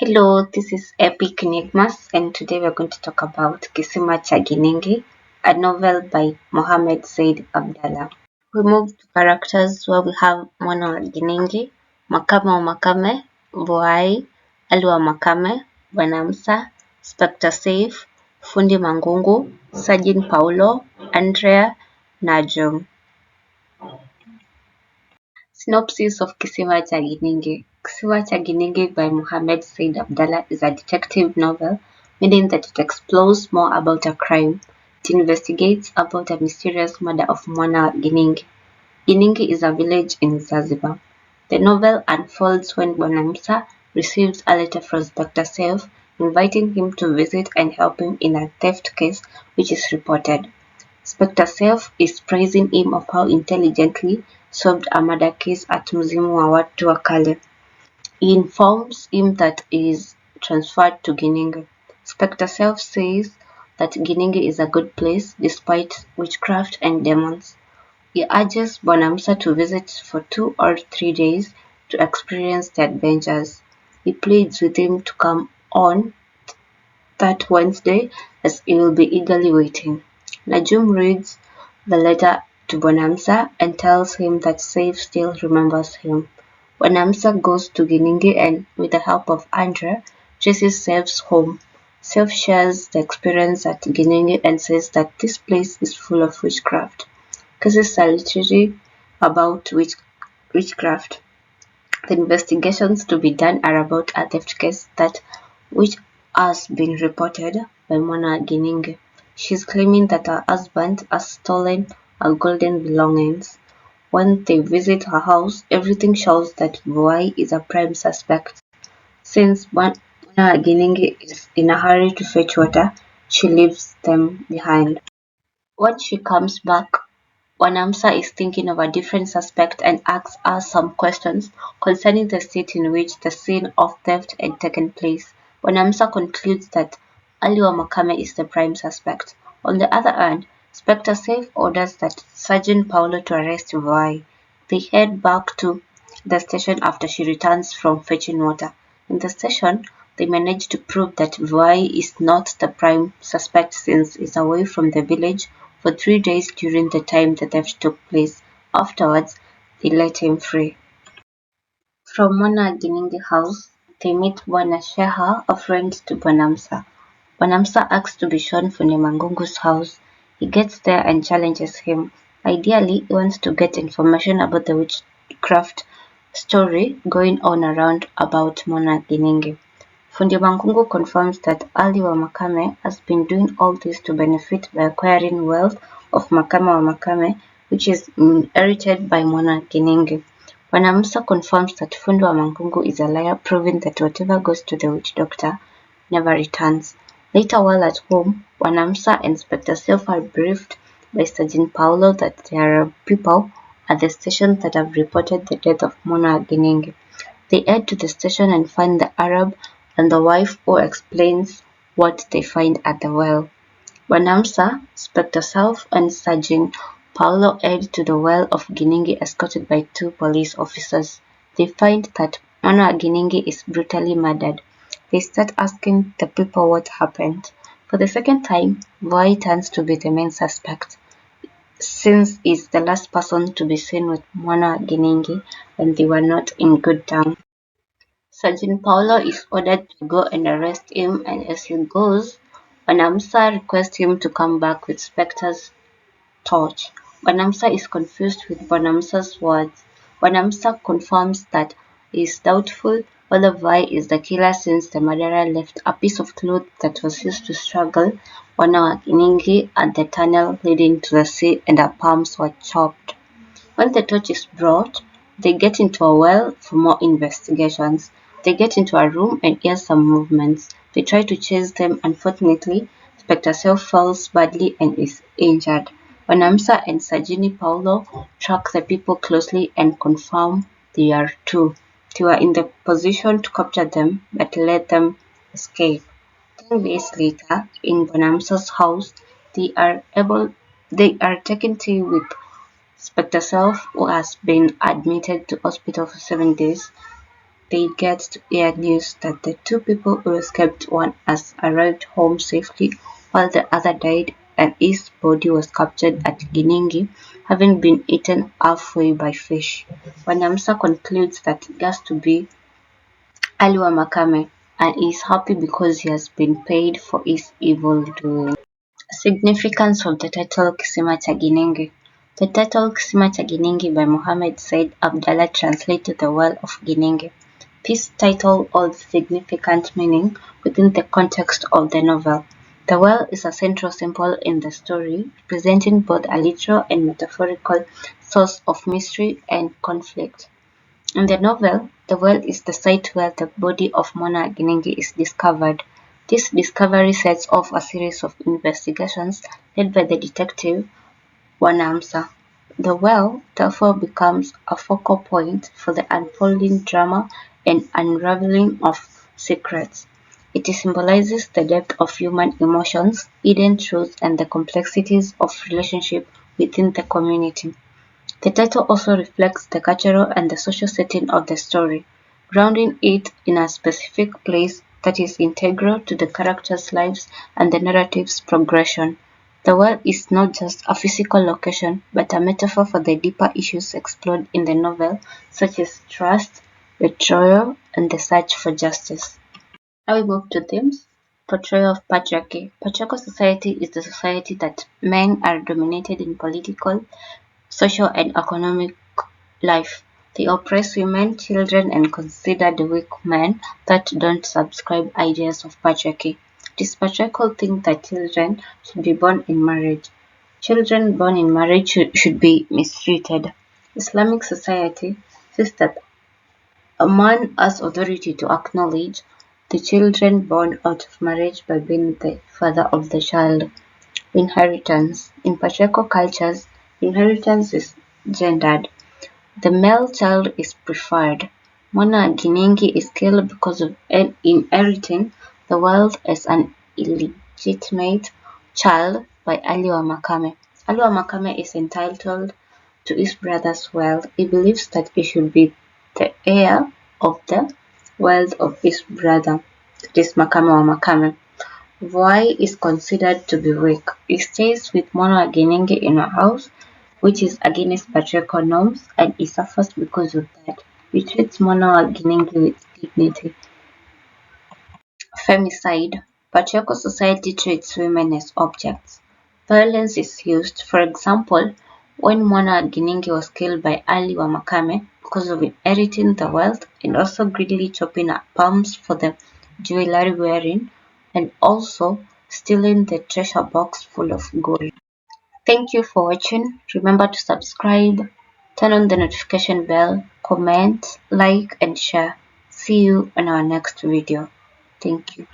Hello, this is Epic Enigmas, and today we're going to talk about Kisima cha Giningi, a novel by Mohammed Said Abdalla. We move to characters where we have Mwana wa Giningi, Makame wa Makame, Vuai, Ali wa Makame, Bwanamsa, Spectre Safe, Fundi Mangungu, Sajin Paulo, Andrea, Najum. Synopsis of Kisima cha Giningi. Kisima cha Giningi by Mohammed Said Abdalla is a detective novel, meaning that it explores more about a crime. It investigates about a mysterious murder of Mwana Giningi. Giningi is a village in Zanzibar. The novel unfolds when Bwanamsa receives a letter from Spectre Safe inviting him to visit and help him in a theft case which is reported. Spectre Safe is praising him of how intelligently solved a murder case at Mzimu wa Watu wa Kale. He informs him that he is transferred to Giningi. Spectre Safe says that Giningi is a good place despite witchcraft and demons. He urges Bwanamsa to visit for 2 or 3 days to experience the adventures. He pleads with him to come on that Wednesday as he will be eagerly waiting. Najum reads the letter to Bwanamsa and tells him that Saif still remembers him. Bwanamsa goes to Giningi and, with the help of Andrea, traces Saif's home. Saif shares the experience at Giningi and says that this place is full of witchcraft. Cases are literally about witchcraft. The investigations to be done are about a theft case which has been reported by Mwana Giningi. She is claiming that her husband has stolen her golden belongings. When they visit her house, everything shows that Vuai is a prime suspect. Since Mwana Giningi is in a hurry to fetch water, she leaves them behind. When she comes back, Bwanamsa is thinking of a different suspect and asks her some questions concerning the state in which the scene of theft had taken place. Bwanamsa concludes that Ali wa Makame is the prime suspect. On the other hand, Spectre Safe orders that Sergeant Paulo to arrest Vuai. They head back to the station after she returns from fetching water. In the station, they manage to prove that Vuai is not the prime suspect since he's away from the village for 3 days during the time the theft took place. Afterwards, they let him free. From Mwana Giningi house, they meet Bwana Sheha, a friend to Bwanamsa. Bwanamsa asks to be shown Fundi Mangungu's house. He gets there and challenges him. Ideally, he wants to get information about the witchcraft story going on around about Mwana Giningi. Fundi Mangungu confirms that Ali wa Makame has been doing all this to benefit by acquiring wealth of Makame wa Makame, which is inherited by Mwana Giningi. Bwanamsa confirms that Fundi wa Mangungu is a liar, proving that whatever goes to the witch doctor never returns. Later, while at home, Bwanamsa and Spectre Safe are briefed by Sergeant Paulo that there are people at the station that have reported the death of Mwana Giningi. They head to the station and find the Arab and the wife, who explains what they find at the well. Bwanamsa, Spectre Safe, and Sergeant Paulo head to the well of Giningi escorted by 2 police officers. They find that Mwana Giningi is brutally murdered. They start asking the people what happened. For the second time, Vuai turns to be the main suspect, since he's the last person to be seen with Mwana Giningi when they were not in good terms. Sergeant Paulo is ordered to go and arrest him, and as he goes, Bwanamsa requests him to come back with Spectre's torch. Bwanamsa is confused with Bwanamsa's words. Bwanamsa confirms that he is doubtful whether Vuai is the killer since the murderer left a piece of cloth that was used to strangle Mwana Giningi at the tunnel leading to the sea, and her palms were chopped. When the torch is brought, they get into a well for more investigations. They get into a room and hear some movements. They try to chase them. Unfortunately, Spectre Safe falls badly and is injured. Bwanamsa and Sergeant Paulo track the people closely and confirm they are true. They were in the position to capture them, but let them escape. 10 days later, in Bwanamsa's house, they are taken tea with Spectre Safe, who has been admitted to hospital for 7 days. they get to hear news that the two people who escaped, one has arrived home safely while the other died, and his body was captured at Giningi, having been eaten halfway by fish. Wanamsa concludes that it has to be Aliwa Makame, and is happy because he has been paid for his evil doing. Significance of the title Kisima cha Giningi. The title Kisima cha Giningi by Mohammed Said Abdalla translates to the Well of Giningi. This title holds significant meaning within the context of the novel. The well is a central symbol in the story, representing both a literal and metaphorical source of mystery and conflict. In the novel, the well is the site where the body of Mona Giningi is discovered. This discovery sets off a series of investigations led by the detective Wanamsa. The well therefore becomes a focal point for the unfolding drama and unraveling of secrets. It symbolizes the depth of human emotions, hidden truths, and the complexities of relationship within the community. The title also reflects the cultural and the social setting of the story, grounding it in a specific place that is integral to the characters' lives and the narrative's progression. The well is not just a physical location, but a metaphor for the deeper issues explored in the novel, such as trust, betrayal, and the search for justice. Now we move to themes. Portrayal of patriarchy. Patriarchal society is the society that men are dominated in political, social, and economic life. They oppress women, children, and consider the weak men that don't subscribe ideas of patriarchy. It is patriarchal think that children should be born in marriage. Children born in marriage should be mistreated. Islamic society says that a man has authority to acknowledge the children born out of marriage by being the father of the child. Inheritance. In patriarchal cultures, inheritance is gendered. The male child is preferred. Mona Giningi is killed because of inheriting the wealth as an illegitimate child by Aliwa Makame. Aliwa Makame is entitled to his brother's wealth. He believes that he should be the heir of the wealth of his brother. That is Makame wa Makame. Why is considered to be weak? He stays with Mona Giningi in a house which is against patriarchal norms, and he suffers because of that. He treats Mona Giningi with dignity. Femicide. Patriarchal society treats women as objects. Violence is used, for example, when Mona Giningi was killed by Ali Wamakame because of inheriting the wealth and also greedily chopping her palms for the jewelry wearing, and also stealing the treasure box full of gold. Thank you for watching. Remember to subscribe, turn on the notification bell, comment, like, and share. See you on our next video. Thank you.